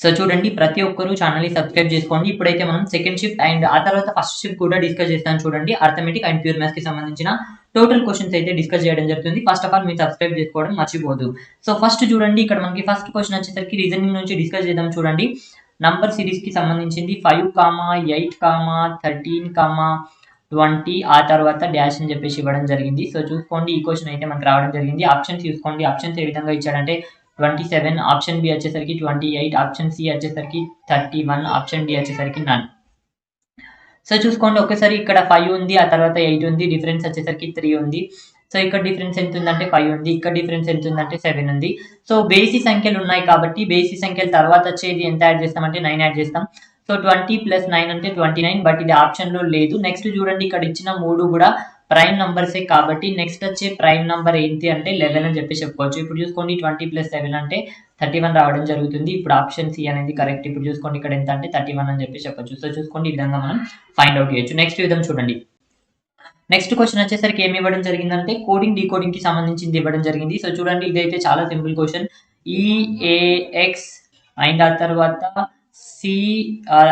So చూడండి, ప్రతి ఒక్కరు ఛానల్‌ని సబ్స్క్రైబ్ చేసుకోండి. ఇప్పుడైతే మనం సెకండ్ షిఫ్ట్ అండ్ ఆ తర్వాత ఫస్ట్ షిఫ్ట్ కూడా డిస్కస్ చేస్తాం చూడండి. అర్థమెటిక్ అండ్ ప్యూర్ మ్యాథ్స్‌కి సంబంధించిన టోటల్ క్వెషన్స్ అయితే డిస్కస్ చేయడం జరుగుతుంది. ఫస్ట్ ఆఫ్ ఆల్ మీరు సబ్స్క్రైబ్ చేసుకోవడం మర్చిపోవద్దు. సో ఫస్ట్ చూడండి, ఇక్కడ మనకి ఫస్ట్ క్వెషన్ వచ్చేసరికి రీజనింగ్ నుంచి డిస్కస్ చేద్దాం చూడండి. నంబర్ సిరీస్‌కి సంబంధించింది 5, 8, 13, 20 ఆ తర్వాత డాష్ అని చెప్పేసి ఇవ్వడం జరిగింది. సో చూసుకోండి, ఈ క్వెషన్ అయితే మనకు రావడం జరిగింది. ఆప్షన్స్ చూసుకోండి. ఆప్షన్స్ ఏ విధంగా ఇచ్చాడంటే 27, ఆప్షన్ బి వచ్చేసరికి 28, ఆప్షన్ సి వచ్చేసరికి 31, ఆప్షన్ డి వచ్చేసరికి నన్. సో చూసుకోండి, ఒకసారి ఇక్కడ 5 ఉంది, ఆ తర్వాత 8 ఉంది, డిఫరెన్స్ వచ్చేసరికి 3 ఉంది. సో ఇక్కడ డిఫరెన్స్ ఎంత ఉందంటే 5 ఉంది, ఇక్కడ డిఫరెన్స్ ఎంత ఉందంటే 7 ఉంది. సో బేసి సంఖ్యలు ఉన్నాయి కాబట్టి బేసి సంఖ్యల తర్వాత వచ్చేది ఎంత యాడ్ చేస్తామంటే 9 యాడ్ చేస్తాం. సో 20 ప్లస్ 9 అంటే 29, బట్ ఇది ఆప్షన్లో లేదు. నెక్స్ట్ చూడండి, ఇక్కడ ఇచ్చిన 3 కూడా ప్రైమ్ నంబర్సే కాబట్టి నెక్స్ట్ వచ్చే ప్రైమ్ నంబర్ ఏంటి అంటే 11 అని చెప్పి చెప్పుకోవచ్చు. ఇప్పుడు చూసుకోండి, 20 ప్లస్ 7 అంటే 31 రావడం జరుగుతుంది. ఇప్పుడు ఆప్షన్ సి అనేది కరెక్ట్. ఇప్పుడు చూసుకోండి, ఇక్కడ ఎంత అంటే 31 అని చెప్పి చెప్పొచ్చు. సో చూసుకోండి, ఈ విధంగా మనం ఫైండ్ అవుట్ చేయొచ్చు. నెక్స్ట్ విధం చూడండి. నెక్స్ట్ క్వశ్చన్ వచ్చేసరికి ఏమి ఇవ్వడం జరిగిందంటే కోడింగ్ డీకోడింగ్ కి సంబంధించింది ఇవ్వడం జరిగింది. సో చూడండి, ఇదైతే చాలా సింపుల్ క్వశ్చన్. ఈఏఎక్స్ అండ్ ఆ తర్వాత సిపిఆర్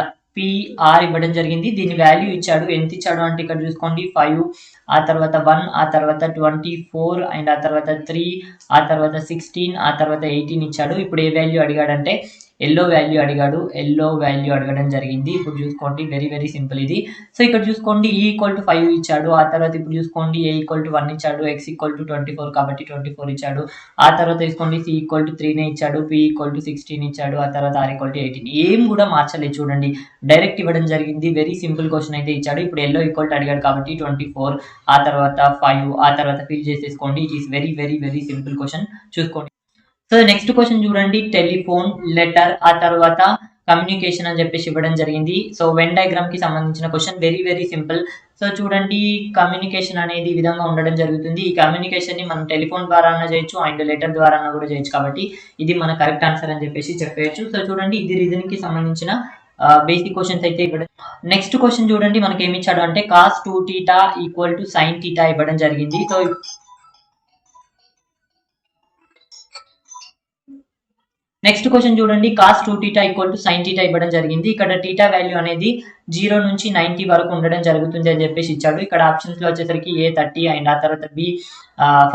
ఇవ్వడం జరిగింది. దీని వాల్యూ ఇచ్చాడు. ఎంత ఇచ్చాడు అంటే ఇక్కడ చూసుకోండి, 5, ఆ తర్వాత 1, ఆ తర్వాత 24 అండ్ ఆ తర్వాత 3, ఆ తర్వాత 16, ఆ తర్వాత 18 ఇచ్చాడు. ఇప్పుడు ఏ వాల్యూ అడిగాడంటే ఎల్లో వాల్యూ అడిగాడు. ఎల్లో వాల్యూ అడగడం జరిగింది. ఇప్పుడు చూసుకోండి, వెరీ వెరీ సింపుల్ ఇది. సో ఇక్కడ చూసుకోండి, ఈ ఈక్వల్ టు 5 ఇచ్చాడు. ఆ తర్వాత ఇప్పుడు చూసుకోండి, ఏ ఈక్వల్ టు 1 ఇచ్చాడు. ఎక్స్ ఈక్వల్ టు 24 కాబట్టి 24 ఇచ్చాడు. ఆ తర్వాత తీసుకోండి, సి ఈక్వల్ టు 3నే ఇచ్చాడు. పి ఈక్వల్ టు 16 ఇచ్చాడు. ఆ తర్వాత ఆర్ ఈక్వల్ టు 18. ఏం కూడా మార్చలేదు చూడండి, డైరెక్ట్ ఇవ్వడం జరిగింది. వెరీ సింపుల్ క్వశ్చన్ అయితే ఇచ్చాడు. ఇప్పుడు ఎల్లో ఈక్వల్ టు అడిగాడు కాబట్టి 24, ఆ తర్వాత 5, ఆ తర్వాత ఫిల్ చేసేసుకోండి. It is very very very simple question. చూసుకోండి. సో నెక్స్ట్ క్వశ్చన్ చూడండి, టెలిఫోన్, లెటర్, ఆ తర్వాత కమ్యూనికేషన్ అని చెప్పేసి ఇవ్వడం జరిగింది. సో వెన్ డయాగ్రామ్ కి సంబంధించిన question, very very simple. So చూడండి, కమ్యూనికేషన్ అనేది ఈ విధంగా ఉండడం జరుగుతుంది. ఈ కమ్యూనికేషన్ ని మనం టెలిఫోన్ ద్వారా చేయొచ్చు అండ్ లెటర్ ద్వారా కూడా చేయొచ్చు కాబట్టి ఇది మన కరెక్ట్ ఆన్సర్ అని చెప్పేసి చెప్పేయచ్చు. సో చూడండి, ఇది రీజనింగ్ కి సంబంధించిన బేసిక్ క్వశ్చన్స్ అయితే ఇవ్వడం. నెక్స్ట్ క్వశ్చన్ చూడండి, మనకి ఏమి ఇచ్చాడు అంటే కాస్ 2θ ఈక్వల్ టు సైన్ θ ఇవ్వడం జరిగింది. సో నెక్స్ట్ క్వశ్చన్ చూడండి, కాస్ 2θ ఈక్వల్ టు సైన్ θ ఇవ్వడం జరిగింది. ఇక్కడ θ వాల్యూ అనేది 0 నుంచి 90 వరకు ఉండడం జరుగుతుంది అని చెప్పేసి ఇచ్చాడు. ఇక్కడ ఆప్షన్స్ లో వచ్చేసరికి ఏ 30 అండ్ ఆ తర్వాత బి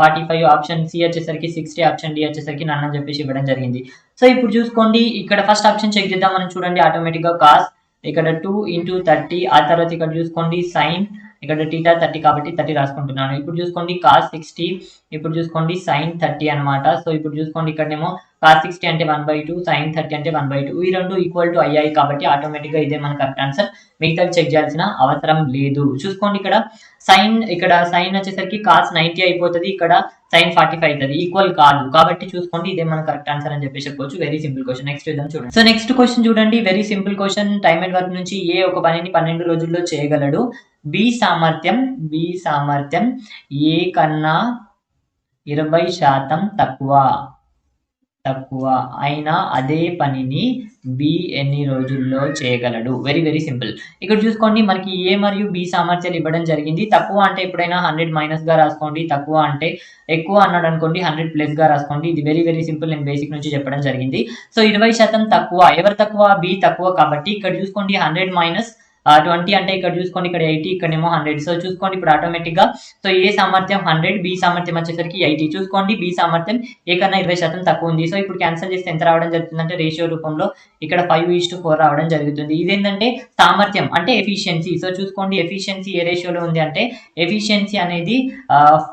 45, ఆప్షన్ సి వచ్చేసరికి 60, ఆప్షన్ డి వచ్చేసరికి నన్ అని చెప్పేసి ఇవ్వడం జరిగింది. సో ఇప్పుడు చూసుకోండి, ఇక్కడ ఫస్ట్ ఆప్షన్ చెక్ చేద్దాం మనం. చూడండి, ఆటోమేటిక్ గా కాస్ ఇక్కడ 2 into 30, ఆ తర్వాత ఇక్కడ చూసుకోండి సైన్, ఇక్కడ θ 30 కాబట్టి 30 రాసుకుంటున్నాను. ఇప్పుడు చూసుకోండి కాస్ 60, ఇప్పుడు చూసుకోండి సైన్ 30 అనమాట. సో ఇప్పుడు చూసుకోండి, ఇక్కడనేమో కాస్ 60 అంటే 1/2, సైన్ 30 అంటే 1/2. ఈ రెండు ఈక్వల్ టు అయ్యాయి కాబట్టి ఆటోమేటిక్ గా ఇదే మన కరెక్ట్ ఆన్సర్. మిగతావి చెక్ చేయాల్సిన అవసరం లేదు. చూసుకోండి, ఇక్కడ సైన్ వచ్చేసరికి కాస్ 90 అయిపోతుంది, ఇక్కడ సైన్ 45 అవుతుంది. ఈక్వల్ కాదు కాబట్టి చూసుకోండి, ఇదే మన కరెక్ట్ ఆన్సర్ అని చెప్పి చెప్పవచ్చు. Very simple question. నెక్స్ట్ విధం చూడండి. సో నెక్స్ట్ క్వశ్చన్ చూడండి, very simple question. Time and work నుంచి ఏ ఒక పనిని 12 రోజుల్లో చేయగలడు. బి సామర్థ్యం ఏ కన్నా 20% తక్కువ అయినా అదే పనిని బి ఎన్ని రోజుల్లో చేయగలడు. Very very simple. ఇక్కడ చూసుకోండి, మనకి ఏ మరియు బి సామర్థ్యాలు ఇవ్వడం జరిగింది. తక్కువ అంటే ఎప్పుడైనా 100 మైనస్ గా రాసుకోండి, తక్కువ అంటే ఎక్కువ అన్నాడు అనుకోండి 100 ప్లస్ గా రాసుకోండి. ఇది వెరీ వెరీ సింపుల్, నేను బేసిక్ నుంచి చెప్పడం జరిగింది. సో 20% తక్కువ, ఎవరు తక్కువ? బి తక్కువ కాబట్టి ఇక్కడ చూసుకోండి 100 మైనస్ 20 అంటే ఇక్కడ చూసుకోండి, ఇక్కడ 80, ఇక్కడేమో 100. సో చూసుకోండి, ఇప్పుడు ఆటోమేటిక్ గా సో ఏ సామర్థ్యం 100, బి సామర్థ్యం వచ్చేసరికి 80. చూసుకోండి, బి సామర్థ్యం ఏ కన్నా 20% తక్కువ ఉంది. సో ఇప్పుడు క్యాన్సిల్ చేస్తే ఎంత రావడం జరుగుతుందంటే రేషియో రూపంలో ఇక్కడ 5:4 రావడం జరుగుతుంది. ఇదేంటంటే సామర్థ్యం అంటే ఎఫిషియన్సీ. సో చూసుకోండి, ఎఫిషియన్సీ ఏ రేషియోలో ఉంది అంటే ఎఫిషియన్సీ అనేది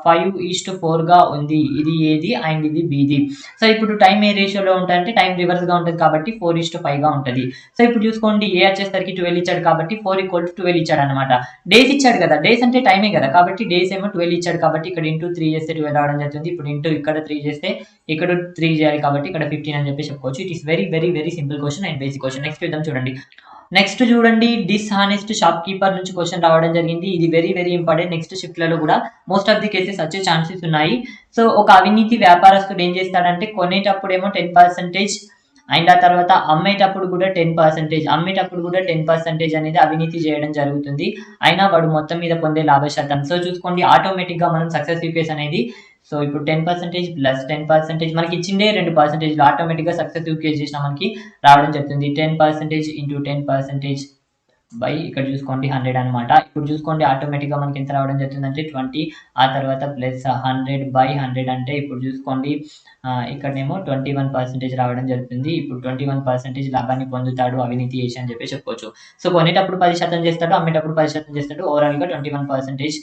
5:4 గా ఉంది. ఇది ఏది అండ్ ఇది బిది. సో ఇప్పుడు టైం ఏ రేషియోలో ఉంటుందంటే టైం రివర్స్ గా ఉంటుంది కాబట్టి 4:5 గా ఉంటుంది. సో ఇప్పుడు చూసుకోండి, ఏ వచ్చేసరికి 12 ఇచ్చాడు కాబట్టి 4 = 12 ఇచ్చాడు అనమాట. డేస్ ఇచ్చాడు కదా, డేస్ అంటే టైమే కదా కాబట్టి డేస్ ఏమో 12 ఇచ్చాడు కాబట్టి ఇక్కడ ఇంటూ 3 చేస్తే 12 రావడం జరుగుతుంది. ఇప్పుడు ఇంటూ ఇక్కడ 3 చేస్తే ఇక్కడ 3 చేయాలి కాబట్టి ఇక్కడ 15 అని చెప్పి చెప్పుకోవచ్చు. It is very very very simple question and basic question. Next విధం చూడండి. నెక్స్ట్ చూడండి, డిస్హానెస్ట్ షాప్ కీపర్ నుంచి క్వశ్చన్ రావడం జరిగింది. ఇది very very important. Next shift లలో కూడా మోస్ట్ ఆఫ్ ది కేసెస్ వచ్చే ఛాన్సెస్ ఉన్నాయి. సో ఒక అవినీతి వ్యాపారస్తుడు ఏం చేస్తాడంటే కొనేటప్పుడేమో 10% అండ్ ఆ తర్వాత అమ్మేటప్పుడు కూడా 10% అనేది అవినీతి చేయడం జరుగుతుంది. అయినా వాడు మొత్తం మీద పొందే లాభ శాతం. సో చూసుకోండి, ఆటోమేటిక్ గా మనం సక్సెసివ్ కేస్ అనేది సో ఇప్పుడు 10% ప్లస్ 10% మనకి ఇచ్చిండే 2% ఆటోమేటిక్గా సక్సెసివ్ కేస్ చేసినా మనకి రావడం జరుగుతుంది. 10% ఇంటూ 10% బై ఇక్కడ చూసుకోండి 100 అనమాట. ఇప్పుడు చూసుకోండి ఆటోమేటిక్గా మనకి ఎంత రావడం జరుగుతుందంటే 20, ఆ తర్వాత ప్లస్ 100/100 అంటే ఇప్పుడు చూసుకోండి ఇక్కడనేమో 21% రావడం జరుగుతుంది. ఇప్పుడు 21% లాభాన్ని పొందుతాడు అవినీతి చేసి అని చెప్పి చెప్పుకోవచ్చు. సో కొనేటప్పుడు 10% చేస్తాడు, అమ్మేటప్పుడు 10% చేస్తాడు. ఓవరాల్గా 21%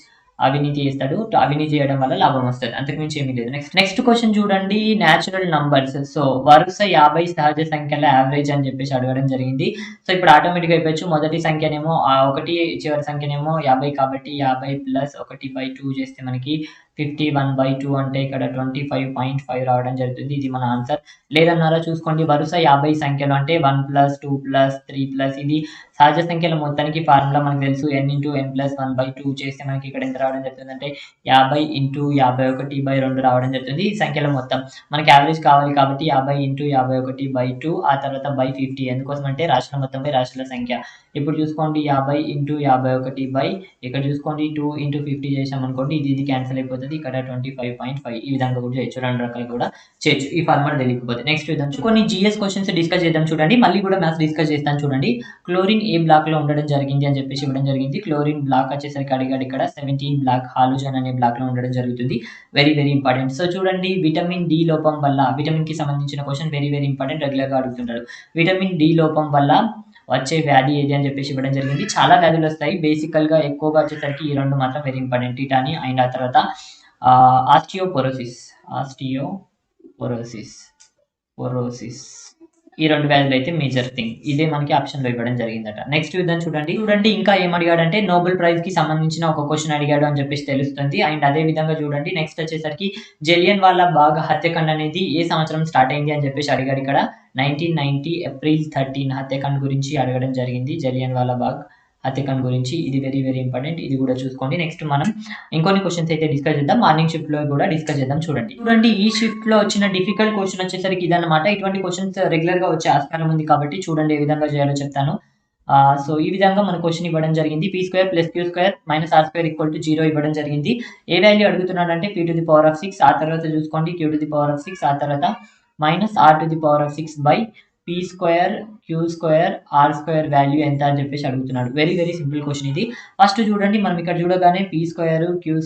అవినీతి చేస్తాడు. అవినీతి చేయడం వల్ల లాభం వస్తుంది, అంతకుమించి ఏమీ లేదు. నెక్స్ట్ క్వశ్చన్ చూడండి, న్యాచురల్ నంబర్స్. సో వరుస 50 సహజ సంఖ్యల యావరేజ్ అని చెప్పేసి అడగడం జరిగింది. సో ఇప్పుడు ఆటోమేటిక్గా అయిపోవచ్చు. మొదటి సంఖ్యనేమో 1, చివరి సంఖ్యనేమో 50 కాబట్టి 50 ప్లస్ 1/2 చేస్తే మనకి 51/2 అంటే ఇక్కడ 25.5 రావడం జరుగుతుంది. ఇది మన ఆన్సర్. లేదన్నారా చూసుకోండి, వరుస 50 సంఖ్యలు అంటే 1 ప్లస్ 2 ప్లస్ 3 ప్లస్ ఇది సహజ సంఖ్యల మొత్తానికి ఫార్ములా మనకు తెలుసు. n ఇంటూ n ప్లస్ 1/2 చేస్తే మనకి ఇక్కడ ఎంత రావడం జరుగుతుంది అంటే 50 ఇంటూ 51/2 రావడం జరుగుతుంది. ఈ సంఖ్యల మొత్తం మనకి యావరేజ్ కావాలి కాబట్టి 50 ఇంటూ 51/2 ఆ తర్వాత బై 50. ఎందుకోసం అంటే రాశుల మొత్తంపై రాశుల సంఖ్య. ఇప్పుడు చూసుకోండి 50 ఇంటూ 51 ఇక్కడ చూసుకోండి 2 ఇంటూ 50 చేసాం అనుకోండి, ఇది క్యాన్సిల్ అయిపోతుంది. ఇక్కడ 25.5 ఈ విధంగా కూడా చేయొచ్చు, 2 రకాలు కూడా చేయొచ్చు ఈ ఫార్ములా తెలియకపోతే. నెక్స్ట్ విధంగా కొన్ని జిఎస్ క్వశ్చన్స్ డిస్కస్ చేద్దాం చూడండి. మళ్ళీ కూడా మ్యాథ్స్ డిస్కస్ చేస్తాను చూడండి. క్లోరిన్ ఏ బ్లాక్ లో ఉండడం జరిగింది అని చెప్పేసి ఇవ్వడం జరిగింది. క్లోరిన్ బ్లాక్ వచ్చేసరికి అడిగాడు ఇక్కడ 17 బ్లాక్, హాలోజన్ అనే బ్లాక్ లో ఉండడం జరుగుతుంది. Very very important. సో చూడండి, విటమిన్ డి లోపం వల్ల, విటమిన్ కి సంబంధించిన question very very important, regular గా అడుగుతుంటాడు. విటమిన్ డి లోపం వల్ల వచ్చే వ్యాధి ఏది అని చెప్పేసి ఇవ్వడం జరిగింది. చాలా వ్యాధులు వస్తాయి, బేసికల్ గా ఎక్కువగా వచ్చేసరికి ఈ 2 మాత్రం వెరీ ఇంపార్టెంట్, టిటాని అండ్ ఆ తర్వాత ఆస్టియోపోరోసిస్ ఈ 2 వ్యాధులు అయితే మేజర్ థింగ్. ఇదే మనకి ఆప్షన్ లో ఇవ్వడం జరిగిందట. నెక్స్ట్ విధంగా చూడండి ఇంకా ఏం అడిగాడంటే నోబెల్ ప్రైజ్ కి సంబంధించిన ఒక క్వశ్చన్ అడిగాడు అని చెప్పేసి తెలుస్తుంది. అండ్ అదే విధంగా చూడండి నెక్స్ట్ వచ్చేసరికి జలియన్ వాలా బాగ్ హత్యాకాండ అనేది ఏ సంవత్సరం స్టార్ట్ అయింది అని చెప్పేసి అడిగాడు ఇక్కడ. 1990 ఏప్రిల్ 13 హత్యాకాండ గురించి అడగడం జరిగింది, జలియన్ వాలా బాగ్ హత్యాకాండ గురించి. ఇది వెరీ వెరీ ఇంపార్టెంట్, ఇది కూడా చూసుకోండి. నెక్స్ట్ మనం ఇంకొన్ని క్వశ్చన్స్ అయితే డిస్కస్ చేద్దాం, మార్నింగ్ షిఫ్ట్ లో కూడా డిస్కస్ చేద్దాం. చూడండి ఈ షిఫ్ట్ లో వచ్చిన డిఫికల్ట్ క్వశ్చన్ వచ్చేసరికి ఇదన్నమాట. ఇటువంటి క్వశ్చన్స్ రెగ్యులర్ గా వచ్చే ఆస్కారం ఉంది కాబట్టి చూడండి ఏ విధంగా చేయాలో చెప్తాను. సో ఈ విధంగా మన క్వశ్చన్ ఇవ్వడం జరిగింది. p² + q² - r² 0 ఇవ్వడం జరిగింది. ఏ వాల్యూ అడుగుతున్నాడంటే p⁶, ఆ తర్వాత చూసుకోండి q⁶, ఆ తర్వాత -r⁶/p², q², r² వాల్యూ ఎంత అని చెప్పేసి అడుగుతున్నాడు. వెరీ వెరీ సింపుల్ క్వశ్చన్ ఇది. ఫస్ట్ చూడండి, మనం ఇక్కడ చూడగానే p², q²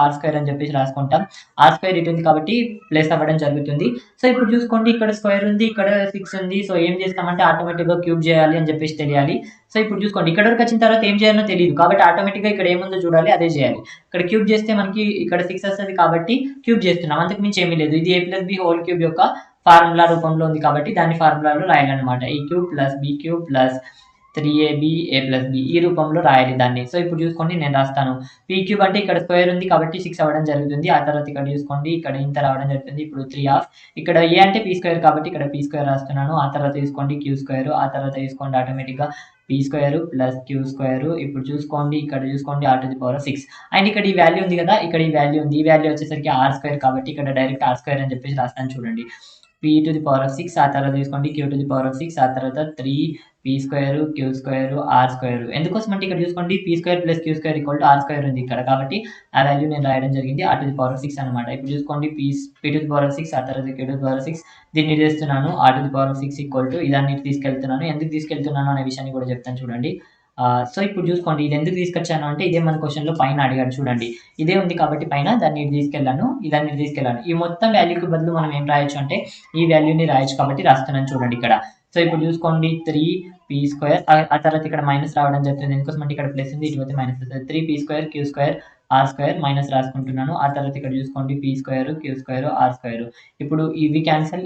r² అని చెప్పేసి రాసుకుంటాం. r² ఇటు ఉంది కాబట్టి ప్లస్ అవ్వడం జరుగుతుంది. సో ఇప్పుడు చూసుకోండి, ఇక్కడ స్క్వేర్ ఉంది, ఇక్కడ 6 ఉంది. సో ఏం చేస్తామంటే ఆటోమేటిక్గా క్యూబ్ చేయాలి అని చెప్పేసి తెలియాలి. సో ఇప్పుడు చూసుకోండి, ఇక్కడ వరకు వచ్చిన తర్వాత ఏం చేయాలో తెలియదు కాబట్టి ఆటోమేటిక్గా ఇక్కడ ఏముందో చూడాలి, అదే చేయాలి. ఇక్కడ క్యూబ్ చేస్తే మనకి ఇక్కడ 6 వస్తుంది కాబట్టి క్యూబ్ చేస్తున్నాం, అంతకు మించి ఏమీ లేదు. ఇది a+b² యొక్క ఫార్ములా రూపంలో ఉంది కాబట్టి దాని ఫార్ములాలో రాయాలన్నమాట. a³ + b³ + 3ab a+b ఈ రూపంలో రాయాలి దాన్ని. సో ఇప్పుడు చూసుకోండి నేను రాస్తాను. p³ అంటే ఇక్కడ స్క్వేర్ ఉంది కాబట్టి 6 అవ్వడం జరుగుతుంది. ఆ తర్వాత ఇక్కడ చూసుకోండి ఇక్కడ ఇంత రావడం జరుగుతుంది. ఇప్పుడు 3 ఇక్కడ a అంటే p² కాబట్టి ఇక్కడ p² రాస్తున్నాను. ఆ తర్వాత తీసుకోండి q², ఆ తర్వాత తీసుకోండి ఆటోమేటిక్గా p² + q². ఇప్పుడు చూసుకోండి ఇక్కడ చూసుకోండి r⁶. అండ్ ఇక్కడ ఈ వాల్యూ ఉంది కదా, ఇక్కడ ఈ వాల్యూ ఉంది. ఈ వాల్యూ వచ్చేసరికి r² కాబట్టి ఇక్కడ డైరెక్ట్ r² అని చెప్పేసి రాస్తాను చూడండి. p⁶, ఆ తర్వాత తీసుకోండి q⁶, ఆ తర్వాత 3p², q² r². ఎందుకోసం అంటే ఇక్కడ చూసుకోండి p² + q² r² ఉంది ఇక్కడ కాబట్టి ఆ వాల్యూ నేను రాయడం జరిగింది r⁶ అనమాట. ఇప్పుడు చూసుకోండి p⁶, ఆ తర్వాత q⁶, దీన్ని చేస్తున్నాను r⁶ ఇదాన్ని తీసుకెళ్తున్నాను. ఎందుకు తీసుకెళ్తున్నాను అనే విషయాన్ని కూడా చెప్తాను చూడండి. సో ఇప్పుడు చూసుకోండి ఇది ఎందుకు తీసుకొచ్చాను అంటే ఇదే మన క్వశ్చన్లో పైన అడిగాడు చూడండి. ఇదే ఉంది కాబట్టి పైన దాన్ని తీసుకెళ్ళాను, ఇదాన్ని తీసుకెళ్ళాను. ఈ మొత్తం వాల్యూకి బదులు మనం ఏం రాయొచ్చు అంటే ఈ వాల్యూని రాయొచ్చు కాబట్టి రాస్తున్నాను చూడండి ఇక్కడ. సో ఇప్పుడు చూసుకోండి 3p², ఆ తర్వాత ఇక్కడ మైనస్ రావడం జరుగుతుంది. ఎందుకోసం అంటే ఇక్కడ ప్లస్ ఉంది, ఇటు మైనస్ వస్తుంది. 3p², q² r² minus రాసుకుంటున్నాను. ఆ తర్వాత ఇక్కడ చూసుకోండి p², q² r². ఇప్పుడు ఇవి క్యాన్సిల్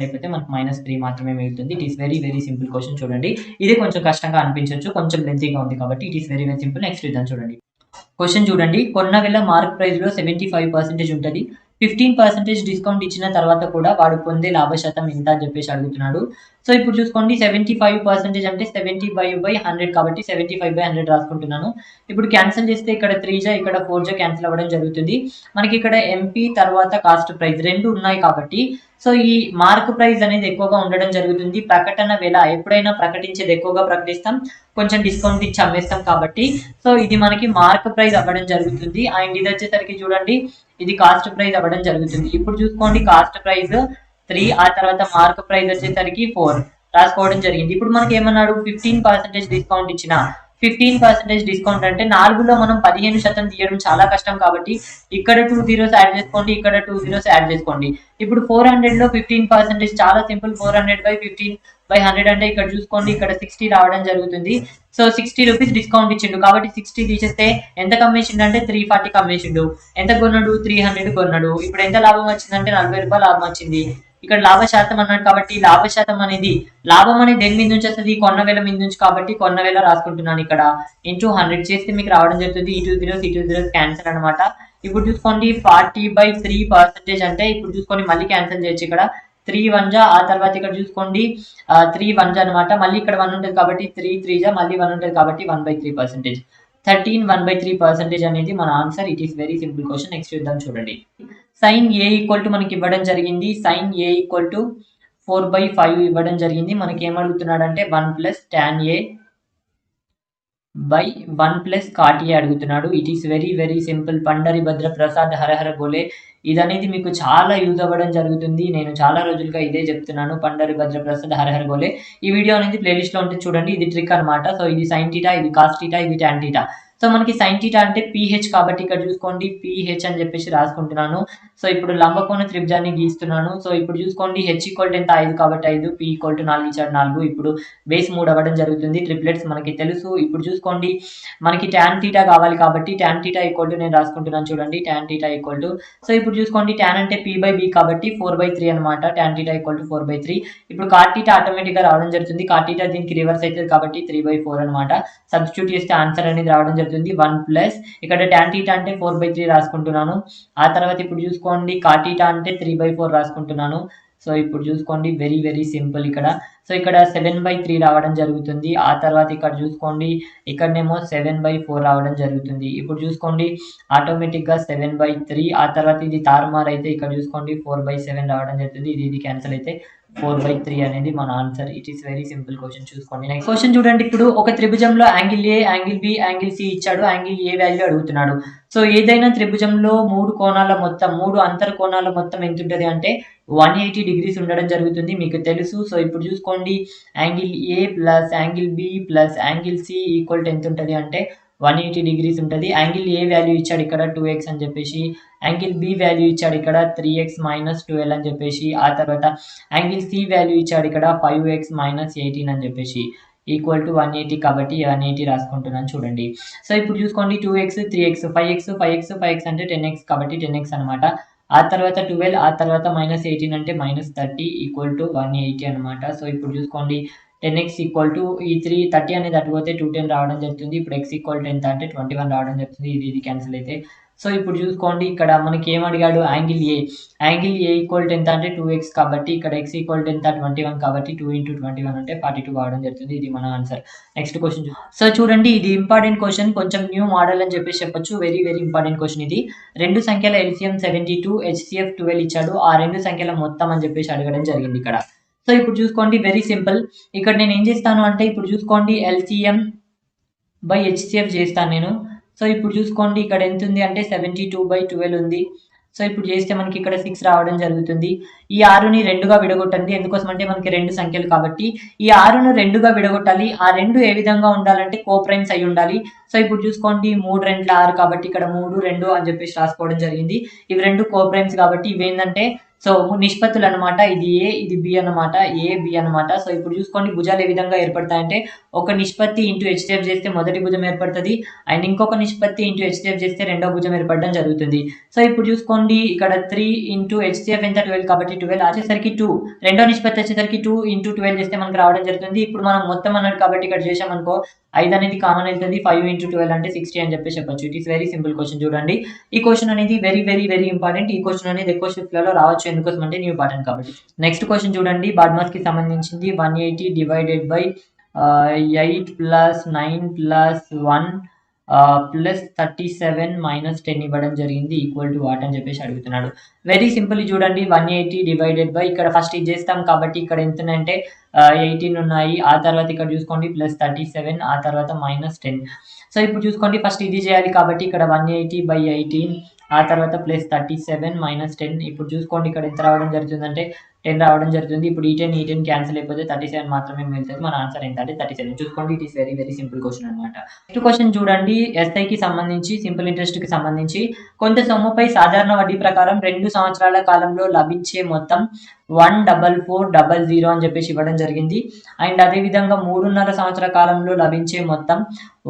అయిపోతే మనకు -3 మాత్రమే మిగులుతుంది. It is very very simple question చూడండి. ఇది కొంచెం కష్టంగా అనిపించవచ్చు, కొంచెం లెంతీగా ఉంది కాబట్టి it is very very simple. Next ఇద్దాం చూడండి. క్వశ్చన్ చూడండి, కొన్నవేళ మార్క్ ప్రైస్లో 75% ఉంటుంది. 15% డిస్కౌంట్ ఇచ్చిన తర్వాత కూడా వాడు పొందే లాభ శాతం ఎంత అని చెప్పేసి అడుగుతున్నాడు. సో ఇప్పుడు చూసుకోండి 75% అంటే 70/100 కాబట్టి 75/100 రాసుకుంటున్నాను. ఇప్పుడు క్యాన్సిల్ చేస్తే ఇక్కడ 3 ఇక్కడ 4 క్యాన్సిల్ అవ్వడం జరుగుతుంది. మనకి ఇక్కడ ఎంపీ తర్వాత కాస్ట్ ప్రైస్ 2 ఉన్నాయి కాబట్టి సో ఈ మార్క్ ప్రైస్ అనేది ఎక్కువగా ఉండడం జరుగుతుంది. ప్రకటన వేళ ఎప్పుడైనా ప్రకటించేది ఎక్కువగా ప్రకటిస్తాం, కొంచెం డిస్కౌంట్ ఇచ్చి అమ్మేస్తాం కాబట్టి సో ఇది మనకి మార్క్ ప్రైస్ అవ్వడం జరుగుతుంది. అండ్ ఇది వచ్చేసరికి చూడండి ఇది కాస్ట్ ప్రైస్ అవ్వడం జరుగుతుంది. ఇప్పుడు చూసుకోండి కాస్ట్ ప్రైస్ 3, ఆ తర్వాత మార్క్ ప్రైస్ వచ్చేసరికి 4 రాసుకోవడం జరిగింది. ఇప్పుడు మనకి ఏమన్నాడు 15% డిస్కౌంట్ ఇచ్చిన 15% డిస్కౌంట్ అంటే 4లో మనం 15% తీయడం చాలా కష్టం కాబట్టి ఇక్కడ 2 జీరోస్ యాడ్ చేసుకోండి, ఇక్కడ 2 జీరోస్ యాడ్ చేసుకోండి. ఇప్పుడు 400లో 15% చాలా సింపుల్. 400/15/100 అంటే ఇక్కడ చూసుకోండి, ఇక్కడ 60 రావడం జరుగుతుంది. సో 60 రూపీస్ డిస్కౌంట్ ఇచ్చిండు కాబట్టి 60 తీసేస్తే ఎంత కమ్మేసిండు అంటే 340 కమ్మేసిండు. ఎంత కొన్నాడు 300 కొన్నాడు. ఇప్పుడు ఎంత లాభం వచ్చిందంటే 40 రూపాయలు లాభం వచ్చింది. ఇక్కడ లాభ శాతం అన్నాడు కాబట్టి లాభ శాతం అనేది లాభం అనేది దేని మీద నుంచి వస్తుంది, కొన్న వేల మీద నుంచి కాబట్టి కొన్న వేల రాసుకుంటున్నాను. ఇక్కడ ఇంటూ 100 చేస్తే మీకు రావడం జరుగుతుంది. ఈ 2 జీరోస్ క్యాన్సిల్ అనమాట. ఇప్పుడు చూసుకోండి 40/3% అంటే ఇప్పుడు చూసుకోండి మళ్ళీ క్యాన్సిల్ చేయొచ్చు. ఇక్కడ 3 1 జా, ఆ తర్వాత ఇక్కడ చూసుకోండి 3 1 జా అనమాట. మళ్ళీ ఇక్కడ 1 ఉంటుంది కాబట్టి 3 3 జా, మళ్ళీ 1 ఉంటుంది కాబట్టి 1/3%. 13 అనేది మన answer. It is very simple question. Next చూద్దాం చూడండి. సైన్ ఏ ఈక్వల్ టు మనకి ఇవ్వడం జరిగింది. సైన్ ఏ ఈక్వల్ టు 4/5 ఇవ్వడం జరిగింది. మనకి ఏం అడుగుతున్నాడు అంటే 1 + tan A by 1 + cot A అడుగుతున్నాడు. It is very very simple. Pandari Bhadra Prasad హరహర బోలే. ఇది అనేది మీకు చాలా యూజ్ అవ్వడం జరుగుతుంది. నేను చాలా రోజులుగా ఇదే చెప్తున్నాను. పండరి భద్ర ప్రసాద్ హరహర బోలే. ఈ వీడియో అనేది ప్లేలిస్ట్ లో ఉంటుంది చూడండి. ఇది ట్రిక్ అనమాట. సో ఇది సైన్ టీటా, ఇది కాస్ టీటా, ఇది tan టీటా. సో మనకి సైన్ టీటా అంటే PH కాబట్టి ఇక్కడ చూసుకోండి PH అని చెప్పేసి రాసుకుంటున్నాను. సో ఇప్పుడు లంబకోణ త్రిభుజాన్ని గీస్తున్నాను. సో ఇప్పుడు చూసుకోండి H ఈక్వల్ ఎంత 5 కాబట్టి 5, P ఈక్వల్ టు 4 ఇచ్చాడు 4. ఇప్పుడు బేస్ 3 అవ్వడం జరుగుతుంది. ట్రిప్లెట్స్ మనకి తెలుసు. ఇప్పుడు చూసుకోండి మనకి tan టీటా కావాలి కాబట్టి tan టీటా ఈక్వల్ టు నేను రాసుకుంటున్నాను చూడండి. tan theta equal to, so ఇప్పుడు చూసుకోండి tan అంటే P/B కాబట్టి 4/3 అనమాట. tan theta equal to 4/3. ఇప్పుడు cot టీటా ఆటోమేటిక్ గా రావడం జరుగుతుంది. cot టీటా దీనికి రివర్స్ అవుతుంది కాబట్టి 3/4 అనమాట. సబ్స్టిట్యూట్ చేస్తే ఆన్సర్ అనేది రావడం జరుగుతుంది 1 + ఇక్కడ tan టీటా అంటే 4/3 రాసుకుంటున్నాను. ఆ తర్వాత ఇప్పుడు చూసుకోండి cot టీటా అంటే 3/4 రాసుకుంటున్నాను. సో ఇప్పుడు చూసుకోండి వెరీ వెరీ సింపుల్ ఇక్కడ. సో ఇక్కడ 7/3 రావడం జరుగుతుంది. ఆ తర్వాత ఇక్కడ చూసుకోండి ఇక్కడనేమో 7/4 రావడం జరుగుతుంది. ఇప్పుడు చూసుకోండి ఆటోమేటిక్ గా 7/3. ఆ తర్వాత ఇది తారుమారు అయితే ఇక్కడ చూసుకోండి 4/7 రావడం జరుగుతుంది. ఇది క్యాన్సిల్ అయితే 4/3 అనేది మన answer. It is very simple question. చూసుకోండి నెక్స్ట్ క్వశ్చన్ చూడండి. ఇప్పుడు ఒక త్రిభుజంలో angle A, angle B, angle C ఇచ్చాడు. యాంగిల్ ఏ వాల్యూ అడుగుతున్నాడు. సో ఏదైనా త్రిభుజంలో 3 అంతర కోణాల మొత్తం ఎంత ఉంటుంది అంటే 180 డిగ్రీస్ ఉండడం జరుగుతుంది. మీకు తెలుసు. సో ఇప్పుడు చూసుకోండి angle A plus angle B plus angle C equal to ఎంత ఉంటుంది అంటే 180 డిగ్రీస్ ఉంటుంది. యాంగిల్ ఏ వాల్యూ ఇచ్చాడు ఇక్కడ 2x అని చెప్పేసి, యాంగిల్ బి వాల్యూ ఇచ్చాడు ఇక్కడ 3x - 12 అని చెప్పేసి, ఆ తర్వాత యాంగిల్ సి వాల్యూ ఇచ్చాడు ఇక్కడ 5x - 18 అని చెప్పేసి ఈక్వల్ టు 180 కాబట్టి 180 రాసుకుంటున్నాను చూడండి. సో ఇప్పుడు చూసుకోండి 2x 3x 5x అంటే 10x కాబట్టి 10x అనమాట. ఆ తర్వాత 12, ఆ తర్వాత -18 అంటే -30 ఈక్వల్ టు 180 అనమాట. సో ఇప్పుడు చూసుకోండి 10x ఈక్వల్ టు ఈ 30 అనేది అటుపోతే 210 రావడం జరుగుతుంది. ఇప్పుడు x ఈక్వల్ టు ఎంత అంటే 21 రావడం జరుగుతుంది. ఇది క్యాన్సిల్ అయితే. సో ఇప్పుడు చూసుకోండి ఇక్కడ మనకి ఏం అడిగాడు angle A. Angle A equal to ఎంత అంటే 2x కాబట్టి ఇక్కడ x ఈక్వల్ టు ఎంత 21 కాబట్టి 2 × 21 అంటే 42 కావడం జరుగుతుంది. ఇది మన ఆన్సర్. Next question. సో చూడండి ఇది ఇంపార్టెంట్ క్వశ్చన్. కొంచెం న్యూ మోడల్ అని చెప్పేసి చెప్పొచ్చు. వెరీ వెరీ ఇంపార్టెంట్ క్వశ్చన్ ఇది. రెండు సంఖ్యల LCM 72, HCF 12 ఇచ్చాడు. ఆ రెండు సంఖ్యల మొత్తం అని చెప్పేసి అడగడం జరిగింది ఇక్కడ. సో ఇప్పుడు చూసుకోండి వెరీ సింపుల్. ఇక్కడ నేను ఏం చేస్తాను అంటే ఇప్పుడు చూసుకోండి LCM/HCF చేస్తాను నేను. సో ఇప్పుడు చూసుకోండి ఇక్కడ ఎంత ఉంది అంటే 72/12 ఉంది. సో ఇప్పుడు చేస్తే మనకి ఇక్కడ 6 రావడం జరుగుతుంది. ఈ 6ని 2గా విడగొట్టండి. ఎందుకోసం అంటే మనకి 2 సంఖ్యలు కాబట్టి ఈ 6ను 2గా విడగొట్టాలి. ఆ 2 ఏ విధంగా ఉండాలంటే కోప్రైమ్స్ అయి ఉండాలి. సో ఇప్పుడు చూసుకోండి 3 2 6 కాబట్టి ఇక్కడ 3 2 అని చెప్పేసి రాసుకోవడం జరిగింది. ఇవి 2 కోప్రైమ్స్ కాబట్టి ఇవి ఏంటంటే సో నిష్పత్తులు అనమాట. ఇది ఏ, ఇది బి అనమాట. ఏ బి అనమాట. సో ఇప్పుడు చూసుకోండి భుజాలు ఏ విధంగా ఏర్పడతాయంటే ఒక నిష్పత్తి ఇంటూ HCF చేస్తే మొదటి భుజం ఏర్పడుతుంది అండ్ ఇంకొక నిష్పత్తి ఇంటూ HCF చేస్తే రెండో భుజం ఏర్పడడం జరుగుతుంది. సో ఇప్పుడు చూసుకోండి ఇక్కడ 3 × HCF ఎంత 12 కాబట్టి 12 వచ్చేసరికి 2. రెండో నిష్పత్తి వచ్చేసరికి 2 × 12 చేస్తే మనకు రావడం జరుగుతుంది. ఇప్పుడు మనం మొత్తం అన్నాడు కాబట్టి ఇక్కడ చేసామనుకో 5 అనేది కామన్ అవుతుంది. 5 × 12 అంటే 60 అని చెప్పి చెప్పొచ్చు. It is very simple question. చూడండి ఈ క్వశ్చన్ అనేది వెరీ వెరీ వెరీ ఇంపార్టెంట్. ఈ క్వశ్చన్ అనేది ఎక్కువ షిఫ్ట్లలో రావచ్చు. ఎందుకోసం అంటే న్యూ పాటర్న్ కాబట్టి. నెక్స్ట్ క్వశ్చన్ చూడండి బాడ్మాస్ కి సంబంధించింది. 180 డివైడెడ్ బై 8 + 9 + 1 +37 - 10 ఇవ్వడం జరిగింది. ఈక్వల్ టు వాట్ అని చెప్పేసి అడుగుతున్నాడు. వెరీ సింపుల్ చూడండి 180 డివైడెడ్ బై ఇక్కడ ఫస్ట్ ఇది చేస్తాం కాబట్టి ఇక్కడ ఎంత అంటే 18 ఉన్నాయి. ఆ తర్వాత ఇక్కడ చూసుకోండి +37, ఆ తర్వాత -10. సో ఇప్పుడు చూసుకోండి ఫస్ట్ ఇది చేయాలి కాబట్టి ఇక్కడ 180/18 ఆ తర్వాత ప్లస్ 37 మైనస్ 10. ఇప్పుడు చూసుకోండి ఇక్కడ ఎంత రావడం జరుగుతుందంటే 10 రావడం జరుగుతుంది. ఇప్పుడు ఈ 10 క్యాన్సిల్ అయిపోతే 37 మాత్రమే మిగులుతుంది. మన ఆన్సర్ ఎంత అంటే 37. చూసుకోండి, it is very very simple question అనమాట. నెక్స్ట్ క్వశ్చన్ చూడండి, ఎస్ఐకి సంబంధించి సింపుల్ ఇంట్రెస్ట్ కి సంబంధించి కొంత సొమ్ముపై సాధారణ వడ్డీ ప్రకారం 2 సంవత్సరాల కాలంలో లభించే మొత్తం 14400 అని చెప్పేసి ఇవ్వడం జరిగింది. అండ్ అదేవిధంగా 3.5 సంవత్సరాల కాలంలో లభించే మొత్తం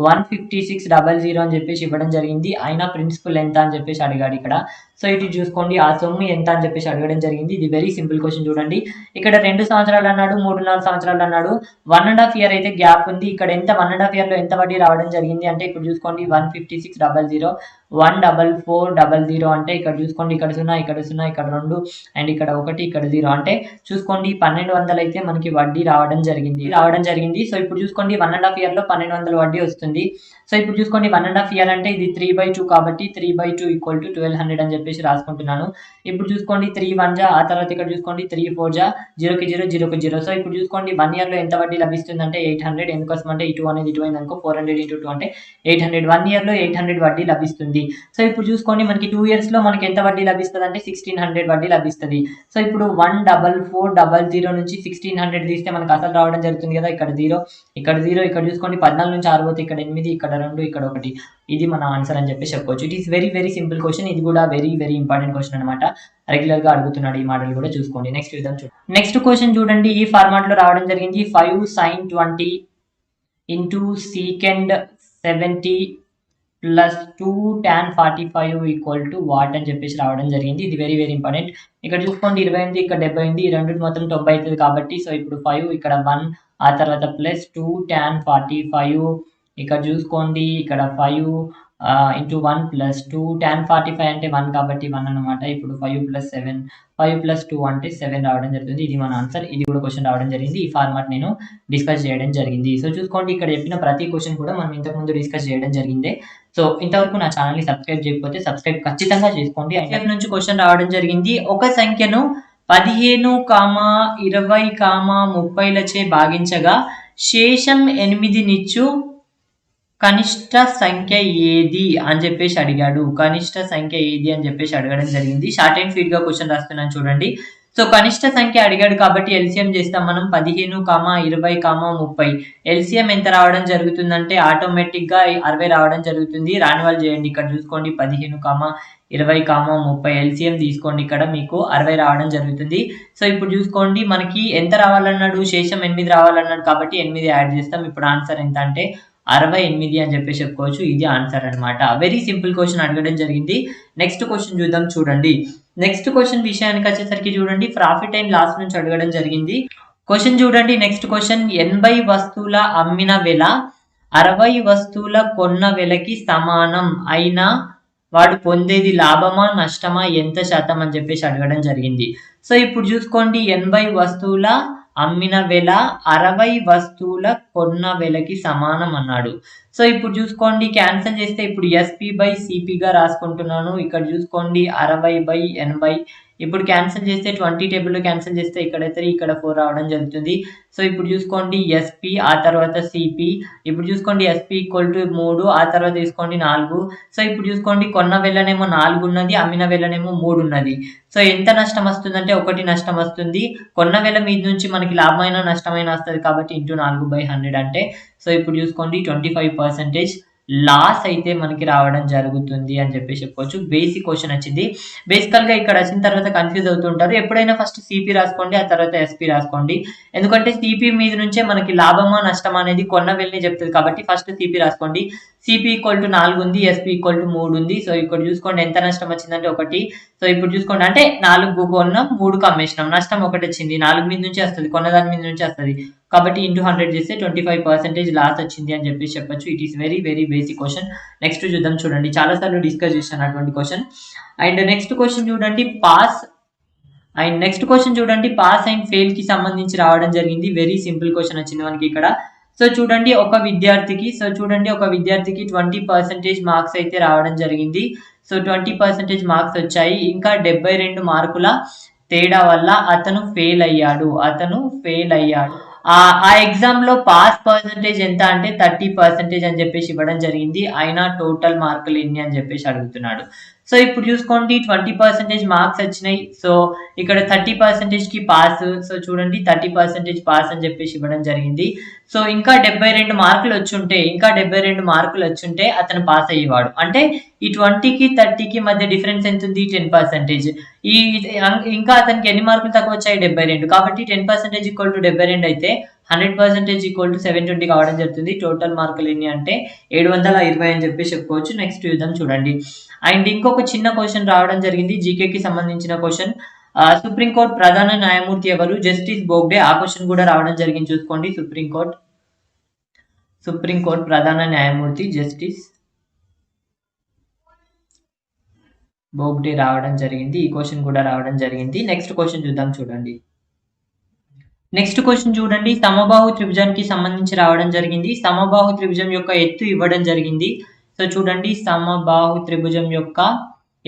15600 అని చెప్పేసి ఇవ్వడం జరిగింది. అయినా ప్రిన్సిపల్ ఎంత అని చెప్పేసి అడిగాడు ఇక్కడ. సో ఇది చూసుకోండి, ఆ సొమ్ము ఎంత అని చెప్పేసి అడగడం జరిగింది. ఇది వెరీ సింపుల్ క్వశ్చన్. చూడండి, ఇక్కడ 2 సంవత్సరాలు అన్నాడు, 3.5 సంవత్సరాలు అన్నాడు, 1.5 ఇయర్ అయితే గ్యాప్ ఉంది. ఇక్కడ ఎంత 1.5 ఇయర్ లో ఎంత వడ్డీ రావడం జరిగింది అంటే ఇప్పుడు చూసుకోండి 15600, 14400 అంటే ఇక్కడ చూసుకోండి, ఇక్కడ 0, ఇక్కడ 0, ఇక్కడ 2 అండ్ ఇక్కడ 1, ఇక్కడ 0 అంటే చూసుకోండి 1200 అయితే మనకి వడ్డీ రావడం జరిగింది. సో ఇప్పుడు చూసుకోండి 1.5 ఇయర్ లో 1200 వడ్డీ వస్తుంది. సో ఇప్పుడు చూసుకోండి 1.5 ఇయర్ అంటే ఇది 3/2 కాబట్టి 3/2 ఈక్వల్ టు 1200 అని చెప్పేసి రాసుకుంటున్నాను. ఇప్పుడు చూసుకోండి 3 1 జా, ఆ తర్వాత ఇక్కడ చూసుకోండి 3 4 జా, 0కి 0, 0కి 0. సో ఇప్పుడు చూసుకోండి 1 ఇయర్ లో ఎంత వడ్డీ లభిస్తుంది అంటే 800. ఎందుకోసం అంటే ఈ 2 అనేది ఇటు అయింది అనుకో, 400 × 2 అంటే 800. 1 ఇయర్ లో 800 వడ్డీ లభిస్తుంది. సో ఇప్పుడు చూసుకోండి మనకి 2 ఇయర్స్ లో మనకి ఎంత వడ్డీ లభిస్తుంది అంటే 1600 వడ్డీ లభిస్తుంది. సో ఇప్పుడు 14400 నుంచి 1600 తీస్తే మనకు అసలు రావడం జరుగుతుంది కదా, ఇక్కడ 0, ఇక్కడ 0, ఇక్కడ చూసుకోండి 14 నుంచి 6 పోతే ఇక్కడ 8, ఇక్కడ 2, ఇక్కడ 1. ఇది మన ఆన్సర్ అని చెప్పి చెప్పొచ్చు. It is very very simple question. ఇది కూడా వెరీ వెరీ ఇంపార్టెంట్ క్వశ్చన్ అనమాట. రెగ్యులర్ గా అడుగుతున్నాడు ఈ మోడల్ కూడా. చూసుకోండి. నెక్స్ట్ చూద్దాం. నెక్స్ట్ క్వశ్చన్ చూడండి, ఈ ఫార్మాట్ లో రావడం జరిగింది. 5 sin 20 into secant 70 plus 2 tan 45 equal to what అని చెప్పేసి రావడం జరిగింది. ఇది వెరీ వెరీ ఇంపార్టెంట్. ఇక్కడ చూసుకోండి 20 ఉంది, ఇక్కడ 70 ఉంది, ఈ రెండు మొత్తం 90 అవుతుంది కాబట్టి సో ఇప్పుడు 5, ఇక్కడ 1, ఆ తర్వాత ప్లస్ 2 tan 45, ఇక్కడ చూసుకోండి ఇక్కడ 5 ఇంటూ 1 ప్లస్ 2 tan 45 అంటే 1 కాబట్టి 1 అనమాట. ఇప్పుడు 5 ప్లస్ 7, 5 ప్లస్ 2 అంటే 7 రావడం జరుగుతుంది. ఇది మన ఆన్సర్. ఇది కూడా క్వశ్చన్ రావడం జరిగింది. ఈ ఫార్మాట్ నేను డిస్కస్ చేయడం జరిగింది. సో చూసుకోండి ఇక్కడ చెప్పిన ప్రతి క్వశ్చన్ కూడా మనం ఇంతకుముందు డిస్కస్ చేయడం జరిగింది. సో ఇంతవరకు నా ఛానల్ని సబ్స్క్రైబ్ చేయకపోతే సబ్స్క్రైబ్ ఖచ్చితంగా చేసుకోండి. ఐఎఫ్ నుంచి క్వశ్చన్ రావడం జరిగింది. ఒక సంఖ్యను 15, 20, 30లచే భాగించగా శేషం 8 నిచ్చు కనిష్ట సంఖ్య ఏది అని చెప్పేసి అడిగాడు. కనిష్ట సంఖ్య ఏది అని చెప్పేసి అడగడం జరిగింది. షార్ట్ అండ్ స్వీట్ గా క్వశ్చన్ రాస్తున్నాను చూడండి. సో కనిష్ట సంఖ్య అడిగాడు కాబట్టి ఎల్సిఎం చేస్తాం మనం. 15, 20, 30 ఎల్సిఎం ఎంత రావడం జరుగుతుందంటే ఆటోమేటిక్ గా 60 రావడం జరుగుతుంది. రాని వాళ్ళు చేయండి. ఇక్కడ చూసుకోండి 15, 20, 30 ఎల్సిఎం తీసుకోండి. ఇక్కడ మీకు 60 రావడం జరుగుతుంది. సో ఇప్పుడు చూసుకోండి మనకి ఎంత రావాలన్నాడు, శేషం 8 రావాలన్నాడు కాబట్టి 8 యాడ్ చేస్తాం. ఇప్పుడు ఆన్సర్ ఎంత అంటే 68 అని చెప్పేసి చెప్పుకోవచ్చు. ఇది ఆన్సర్ అనమాట. వెరీ సింపుల్ క్వశ్చన్ అడగడం జరిగింది. నెక్స్ట్ క్వశ్చన్ చూద్దాం. చూడండి, నెక్స్ట్ క్వశ్చన్ విషయానికి వచ్చేసరికి చూడండి ప్రాఫిట్ అండ్ లాస్ నుంచి అడగడం జరిగింది. క్వశ్చన్ చూడండి. నెక్స్ట్ క్వశ్చన్ 80 వస్తువుల అమ్మిన వెల 60 వస్తువుల కొన్న వెలకి సమానం అయినా వాడు పొందేది లాభమా నష్టమా ఎంత శాతం అని చెప్పేసి అడగడం జరిగింది. సో ఇప్పుడు చూసుకోండి 80 వస్తువుల అమ్మిన వెల 60 వస్తువుల కొన్న వెలకి సమానం అన్నాడు. సో ఇప్పుడు చూసుకోండి క్యాన్సిల్ చేస్తే ఇప్పుడు SP/CPగా రాసుకుంటున్నాను. ఇక్కడ చూసుకోండి 60/80. ఇప్పుడు క్యాన్సిల్ చేస్తే 20 టేబుల్లో క్యాన్సిల్ చేస్తే ఇక్కడ 3, ఇక్కడ 4 రావడం జరుగుతుంది. సో ఇప్పుడు చూసుకోండి SP, ఆ తర్వాత CP. ఇప్పుడు చూసుకోండి SP ఈక్వల్ టు 3, ఆ తర్వాత తీసుకోండి 4. సో ఇప్పుడు చూసుకోండి కొన్న వెలనేమో 4 ఉన్నది, అమ్మిన వెలనేమో 3 ఉన్నది. సో ఎంత నష్టం వస్తుందంటే 1 నష్టం వస్తుంది. కొన్న వెల మీద నుంచి మనకి లాభమైన నష్టమైన వస్తుంది కాబట్టి ఇంటూ 4/100 అంటే సో ఇప్పుడు చూసుకోండి 25% లాస్ అయితే మనకి రావడం జరుగుతుంది అని చెప్పేసి చెప్పుకోవచ్చు. బేసిక్ క్వశ్చన్ వచ్చింది. బేసికల్ గా ఇక్కడ వచ్చిన తర్వాత కన్ఫ్యూజ్ అవుతుంటారు. ఎప్పుడైనా ఫస్ట్ CP రాసుకోండి, ఆ తర్వాత SP రాసుకోండి. ఎందుకంటే CP మీద నుంచే మనకి లాభమా నష్టమా అనేది కొన్న వెళ్ళి చెప్తుంది కాబట్టి ఫస్ట్ CP రాసుకోండి. CP ఈక్వల్ టు 4 ఉంది, SP ఈక్వల్ టు 3 ఉంది. సో ఇక్కడ చూసుకోండి ఎంత నష్టం వచ్చిందంటే 1. సో ఇప్పుడు చూసుకోండి అంటే 4 కొన్నాం, 3 అమ్మేసినాం, నష్టం 1 వచ్చింది. 4 మీద నుంచి వస్తుంది, కొన్న దాని మీద నుంచి వస్తుంది కాబట్టి ఇంటూ 100 చేస్తే 25% లాస్ వచ్చింది అని చెప్పేసి చెప్పొచ్చు. It is very very basic question. Next చూద్దాం. చూడండి చాలా సార్లు డిస్కస్ చేశాను అటువంటి క్వశ్చన్. అండ్ నెక్స్ట్ క్వశ్చన్ చూడండి పాస్ అండ్ నెక్స్ట్ క్వశ్చన్ చూడండి పాస్ అండ్ ఫెయిల్ కి సంబంధించి రావడం జరిగింది. వెరీ సింపుల్ క్వశ్చన్ వచ్చింది మనకి ఇక్కడ. సో చూడండి ఒక విద్యార్థికి 20% మార్క్స్ అయితే రావడం జరిగింది. సో 20% మార్క్స్ వచ్చాయి. ఇంకా 72 మార్కుల తేడా వల్ల అతను ఫెయిల్ అయ్యాడు. ఆ ఎగ్జామ్ లో పాస్ పర్సంటేజ్ ఎంత అంటే 30% అని చెప్పేసి ఇవ్వడం జరిగింది. అయినా టోటల్ మార్కులు ఎన్ని అని చెప్పేసి అడుగుతున్నాడు. సో ఇప్పుడు చూసుకోండి 20% మార్క్స్ వచ్చినాయి. సో ఇక్కడ 30%కి పాస్. సో చూడండి 30% పాస్ అని చెప్పేసి ఇవ్వడం జరిగింది. సో ఇంకా 72 మార్కులు వచ్చుంటే అతను పాస్ అయ్యేవాడు. అంటే ఈ 20కి 30కి మధ్య డిఫరెన్స్ ఎంత ఉంది? 10%. ఈ ఇంకా అతనికి ఎన్ని మార్కులు తక్కువ వచ్చాయి? 72. కాబట్టి 10% ఈక్వల్ టు 72 అయితే 100% ఈక్వల్ టు 720 కావడం జరుగుతుంది. టోటల్ మార్కులు ఎన్ని అంటే 720 అని చెప్పి చెప్పుకోవచ్చు. నెక్స్ట్ చూద్దాం చూడండి. అండ్ ఇంకొక చిన్న క్వశ్చన్ రావడం జరిగింది, జీకేకి సంబంధించిన క్వశ్చన్. సుప్రీంకోర్టు ప్రధాన న్యాయమూర్తి ఎవరు? జస్టిస్ బోగ్డే. ఆ క్వశ్చన్ కూడా రావడం జరిగింది, చూసుకోండి. సుప్రీంకోర్టు ప్రధాన న్యాయమూర్తి జస్టిస్ బోగ్డే రావడం జరిగింది. ఈ క్వశ్చన్ కూడా రావడం జరిగింది. నెక్స్ట్ క్వశ్చన్ చూద్దాం చూడండి. నెక్స్ట్ క్వశ్చన్ చూడండి, సమబాహు త్రిభుజానికి సంబంధించి రావడం జరిగింది. సమబాహు త్రిభుజం యొక్క ఎత్తు ఇవ్వడం జరిగింది. సో చూడండి, సమబాహు త్రిభుజం యొక్క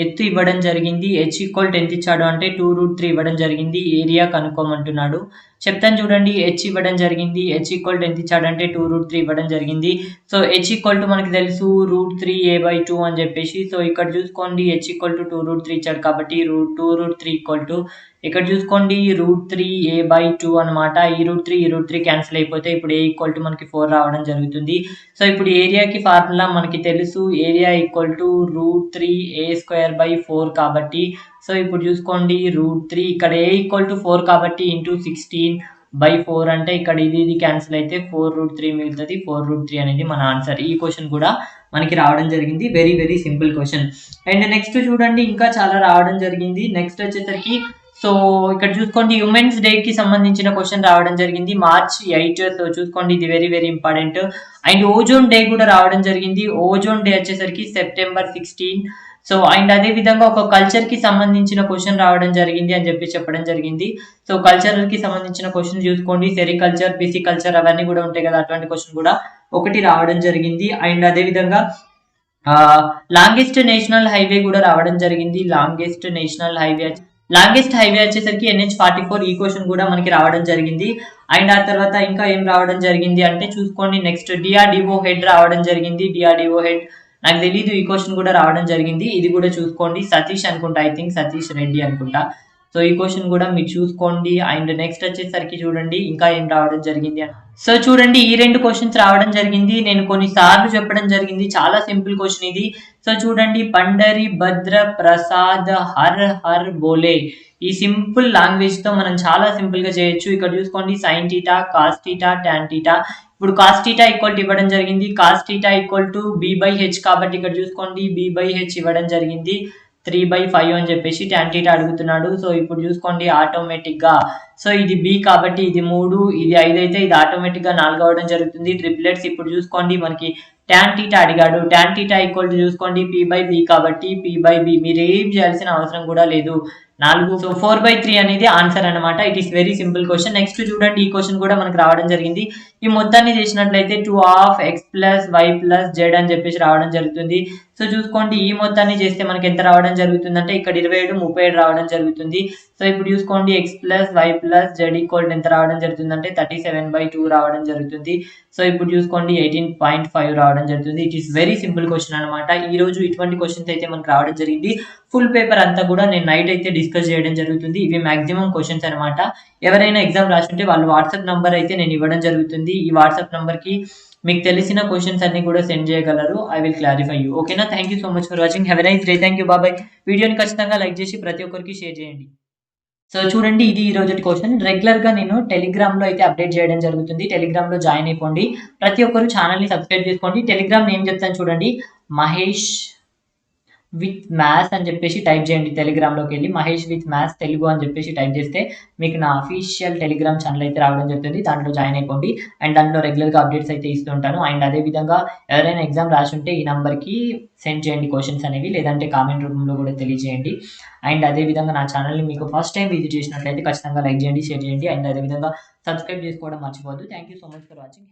ఎత్తు ఇవ్వడం జరిగింది. h ఈక్వల్ టు ఎంత ఇచ్చాడు అంటే 2√3 ఇవ్వడం జరిగింది. ఏరియా కనుక్కోమంటున్నాడు. చెప్తాను చూడండి. h ఇవ్వడం జరిగింది. h ఈక్వల్ టు ఎంత ఇచ్చాడు అంటే 2√3 ఇవ్వడం జరిగింది. సో h ఈక్వల్ టు మనకి తెలుసు √3a/2 అని చెప్పేసి. సో ఇక్కడ చూసుకోండి, h ఈక్వల్ టు 2√3 ఇచ్చాడు కాబట్టి 2√3 ఈక్వల్ టు ఇక్కడ చూసుకోండి √3a/2 అనమాట. ఈ √3 క్యాన్సిల్ అయిపోతే ఇప్పుడు a ఈక్వల్ టు మనకి 4 రావడం జరుగుతుంది. సో ఇప్పుడు ఏరియాకి ఫార్ములా మనకి తెలుసు, ఏరియా ఈక్వల్ టు √3a²/4 కాబట్టి. సో ఇప్పుడు చూసుకోండి √3 ఇక్కడ a ఈక్వల్ టు 4 కాబట్టి ఇంటూ 16/4 అంటే ఇక్కడ ఇది క్యాన్సిల్ అయితే 4√3 మిగులుతుంది. 4√3 అనేది మన ఆన్సర్. ఈ క్వశ్చన్ కూడా మనకి రావడం జరిగింది. Very very simple question. And next చూడండి, ఇంకా చాలా రావడం జరిగింది. నెక్స్ట్ వచ్చేసరికి సో ఇక్కడ చూసుకోండి, ఉమెన్స్ డేకి సంబంధించిన క్వశ్చన్ రావడం జరిగింది, March 8. సో చూసుకోండి, ఇది very very important. And ozone day కూడా రావడం జరిగింది. ఓజోన్ డే వచ్చేసరికి September 16. సో అండ్ అదే విధంగా ఒక కల్చర్ కి సంబంధించిన క్వశ్చన్ రావడం జరిగింది అని చెప్పి చెప్పడం జరిగింది. సో కల్చరల్ కి సంబంధించిన క్వశ్చన్ చూసుకోండి, సెరికల్చర్, పిసికల్చర్ అవన్నీ కూడా ఉంటాయి కదా, అటువంటి క్వశ్చన్ కూడా ఒకటి రావడం జరిగింది. అండ్ అదే విధంగా లాంగెస్ట్ నేషనల్ హైవే కూడా రావడం జరిగింది. లాంగెస్ట్ హైవే వచ్చేసరికి NH44. ఈ క్వశ్చన్ కూడా మనకి రావడం జరిగింది. అండ్ ఆ తర్వాత ఇంకా ఏం రావడం జరిగింది అంటే చూసుకోండి, నెక్స్ట్ DRDO హెడ్ రావడం జరిగింది. DRDO హెడ్ నాకు తెలీదు, ఈ క్వశ్చన్ కూడా రావడం జరిగింది. ఇది కూడా చూసుకోండి, సతీష్ అనుకుంటా, ఐ థింక్ సతీష్ రెడ్డి అనుకుంటా. సో ఈ క్వశ్చన్ కూడా మీరు చూసుకోండి. అండ్ నెక్స్ట్ వచ్చేసరికి చూడండి ఇంకా ఏం రావడం జరిగింది. సో చూడండి, ఈ 2 క్వశ్చన్స్ రావడం జరిగింది. నేను కొన్నిసార్లు చెప్పడం జరిగింది, చాలా సింపుల్ క్వశ్చన్ ఇది. సో చూడండి, పండరి భద్ర ప్రసాద్ హర్ హర్ బోలే. ఈ సింపుల్ లాంగ్వేజ్ తో మనం చాలా సింపుల్ గా చేయొచ్చు. ఇక్కడ చూసుకోండి, sin θ, cos θ, tan θ. ఇప్పుడు cos θ ఈక్వల్ టు ఇవ్వడం జరిగింది. cos θ ఈక్వల్ టు b/h కాబట్టి ఇక్కడ చూసుకోండి b/h ఇవ్వడం జరిగింది. 3/5 అని చెప్పేసి tan θ అడుగుతున్నాడు. సో ఇప్పుడు చూసుకోండి ఆటోమేటిక్ గా, సో ఇది b కాబట్టి ఇది 3, ఇది 5 అయితే ఇది ఆటోమేటిక్ గా 4 అవడం జరుగుతుంది. ట్రిప్లెట్స్ ఇప్పుడు చూసుకోండి మనకి tan θ అడిగాడు. tan θ ఈక్వల్ టు చూసుకోండి p/b కాబట్టి p/b. మీరు ఏం చేయాల్సిన అవసరం కూడా లేదు. 4, సో 4/3 అనేది ఆన్సర్ అనమాట. It is very simple question. Next చూడండి, ఈ క్వశ్చన్ కూడా మనకు రావడం జరిగింది. ఈ మొత్తాన్ని చేసినట్లయితే 2/x + y + z అని చెప్పేసి రావడం జరుగుతుంది. సో చూసుకోండి, ఈ మొత్తాన్ని చేస్తే మనకి ఎంత రావడం జరుగుతుంది అంటే ఇక్కడ 27, 37 రావడం జరుగుతుంది. సో ఇప్పుడు చూసుకోండి x + y + z ఈక్వల్ ఎంత రావడం జరుగుతుంది అంటే 37/2 రావడం జరుగుతుంది. సో ఇప్పుడు చూసుకోండి 18.5 రావడం జరుగుతుంది. It is very simple question అనమాట. ఈ రోజు ఇటువంటి క్వశ్చన్స్ అయితే మనకు రావడం జరిగింది. ఫుల్ పేపర్ అంతా కూడా నేను నైట్ అయితే డిస్కస్ చేయడం జరుగుతుంది. ఇవి మాక్సిమం క్వశ్చన్స్ అనమాట. ఎవరైనా ఎగ్జామ్ రాస్తుంటే వాళ్ళు వాట్సాప్ నంబర్ అయితే నేను ఇవ్వడం జరుగుతుంది. ఈ వాట్సాప్ నంబర్ కి మీకు తెలిసిన క్వశ్చన్స్ అన్ని కూడా సెండ్ చేయగలరు. I will clarify you. ఓకేనా? Thank you so much for watching. Have a nice day. Thank you. Bye. వీడియోని ఖచ్చితంగా లైక్ చేసి ప్రతి ఒక్కరికి షేర్ చేయండి. సో చూడండి, ఇది ఈ రోజు క్వశ్చన్. రెగ్యులర్ గా నేను టెలిగ్రామ్ లో అయితే అప్డేట్ చేయడం జరుగుతుంది. టెలిగ్రామ్ లో జాయిన్ అయిపోండి. ప్రతి ఒక్కరు ఛానల్ ని సబ్స్క్రైబ్ చేసుకోండి. టెలిగ్రామ్ నేమ్ చెప్తాను చూడండి, మహేష్ విత్ మ్యాథ్స్ అని చెప్పేసి టైప్ చేయండి. టెలిగ్రామ్లోకి వెళ్ళి మహేష్ విత్ మ్యాథ్స్ తెలుగు అని చెప్పేసి టైప్ చేస్తే మీకు నా అఫీషియల్ టెలిగ్రామ్ ఛానల్ అయితే రావడం జరుగుతుంది. దాంట్లో జాయిన్ అయిపోండి. అండ్ దాంట్లో రెగ్యులర్గా అప్డేట్స్ అయితే ఇస్తుంటాను. అండ్ అదేవిధంగా ఎవరైనా ఎగ్జామ్ రాసి ఉంటే ఈ నెంబర్కి సెండ్ చేయండి క్వశ్చన్స్ అనేవి, లేదంటే కామెంట్ రూపంలో కూడా తెలియజేయండి. అండ్ అదేవిధంగా నా ఛానల్ని మీకు ఫస్ట్ టైం విజిట్ చేసినట్లయితే ఖచ్చితంగా లైక్ చేయండి, షేర్ చేయండి. అండ్ అదేవిధంగా సబ్స్క్రైబ్ చేసుకోవడం మర్చిపోవద్దు. Thank you so much for watching.